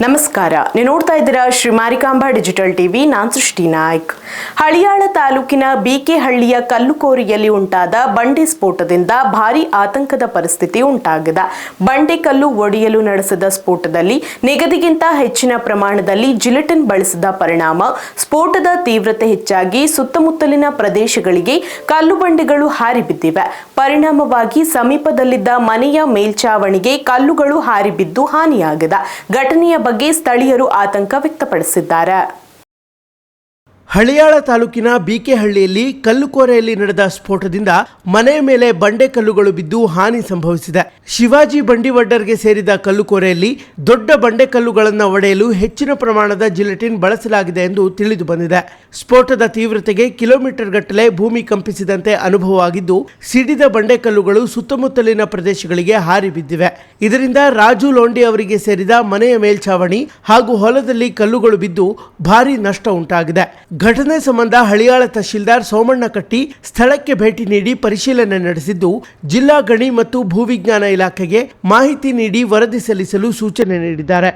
ನಮಸ್ಕಾರ, ನೀವು ನೋಡ್ತಾ ಇದ್ದೀರಾ ಶ್ರೀ ಮಾರಿಕಾಂಬಾ ಡಿಜಿಟಲ್ ಟಿವಿ. ನಾನು ಸೃಷ್ಟಿ ನಾಯ್ಕ್. ಹಳಿಯಾಳ ತಾಲೂಕಿನ ಬಿಕೆಹಳ್ಳಿಯ ಕಲ್ಲುಕೋರಿಯಲ್ಲಿ ಉಂಟಾದ ಬಂಡೆ ಸ್ಫೋಟದಿಂದ ಭಾರೀ ಆತಂಕದ ಪರಿಸ್ಥಿತಿ ಉಂಟಾಗಿದೆ. ಬಂಡೆ ಕಲ್ಲು ಒಡೆಯಲು ನಡೆಸಿದ ಸ್ಫೋಟದಲ್ಲಿ ನಿಗದಿಗಿಂತ ಹೆಚ್ಚಿನ ಪ್ರಮಾಣದಲ್ಲಿ ಜಿಲೆಟಿನ್ ಬಳಸಿದ ಪರಿಣಾಮ ಸ್ಫೋಟದ ತೀವ್ರತೆ ಹೆಚ್ಚಾಗಿ ಸುತ್ತಮುತ್ತಲಿನ ಪ್ರದೇಶಗಳಿಗೆ ಕಲ್ಲು ಬಂಡೆಗಳು ಹಾರಿ ಬಿದ್ದಿವೆ. ಪರಿಣಾಮವಾಗಿ ಸಮೀಪದಲ್ಲಿದ್ದ ಮನೆಯ ಮೇಲ್ಚಾವಣಿಗೆ ಕಲ್ಲುಗಳು ಹಾರಿ ಬಿದ್ದು ಹಾನಿಯಾಗಿದೆ. ಘಟನೆಯ ಬಗ್ಗೆ ಸ್ಥಳೀಯರು ಆತಂಕ ವ್ಯಕ್ತಪಡಿಸಿದ್ದಾರೆ. ಹಳಿಯಾಳ ತಾಲೂಕಿನ ಬಿಕೆಹಳ್ಳಿಯಲ್ಲಿ ಕಲ್ಲುಕೋರೆಯಲ್ಲಿ ನಡೆದ ಸ್ಫೋಟದಿಂದ ಮನೆಯ ಮೇಲೆ ಬಂಡೆ ಕಲ್ಲುಗಳು ಬಿದ್ದು ಹಾನಿ ಸಂಭವಿಸಿದೆ. ಶಿವಾಜಿ ಬಂಡಿವಡ್ಡರ್ಗೆ ಸೇರಿದ ಕಲ್ಲುಕೋರೆಯಲ್ಲಿ ದೊಡ್ಡ ಬಂಡೆ ಕಲ್ಲುಗಳನ್ನು ಒಡೆಯಲು ಹೆಚ್ಚಿನ ಪ್ರಮಾಣದ ಜಿಲೆಟಿನ್ ಬಳಸಲಾಗಿದೆ ಎಂದು ತಿಳಿದು ಬಂದಿದೆ. ಸ್ಫೋಟದ ತೀವ್ರತೆಗೆ ಕಿಲೋಮೀಟರ್ ಗಟ್ಟಲೆ ಭೂಮಿ ಕಂಪಿಸಿದಂತೆ ಅನುಭವವಾಗಿದ್ದು, ಸಿಡಿದ ಬಂಡೆ ಕಲ್ಲುಗಳು ಸುತ್ತಮುತ್ತಲಿನ ಪ್ರದೇಶಗಳಿಗೆ ಹಾರಿ ಬಿದ್ದಿವೆ. ಇದರಿಂದ ರಾಜು ಲೋಂಡಿ ಅವರಿಗೆ ಸೇರಿದ ಮನೆಯ ಮೇಲ್ಛಾವಣಿ ಹಾಗೂ ಹೊಲದಲ್ಲಿ ಕಲ್ಲುಗಳು ಬಿದ್ದು ಭಾರೀ ನಷ್ಟ ಉಂಟಾಗಿದೆ. ಘಟನೆ ಸಂಬಂಧ ಹಳಿಯಾಳ ತಹಶೀಲ್ದಾರ್ ಸೋಮಣ್ಣ ಕಟ್ಟಿ ಸ್ಥಳಕ್ಕೆ ಭೇಟಿ ನೀಡಿ ಪರಿಶೀಲನೆ ನಡೆಸಿದ್ದು, ಜಿಲ್ಲಾ ಗಣಿ ಮತ್ತು ಭೂವಿಜ್ಞಾನ ಇಲಾಖೆಗೆ ಮಾಹಿತಿ ನೀಡಿ ವರದಿ ಸಲ್ಲಿಸಲು ಸೂಚನೆ ನೀಡಿದ್ದಾರೆ.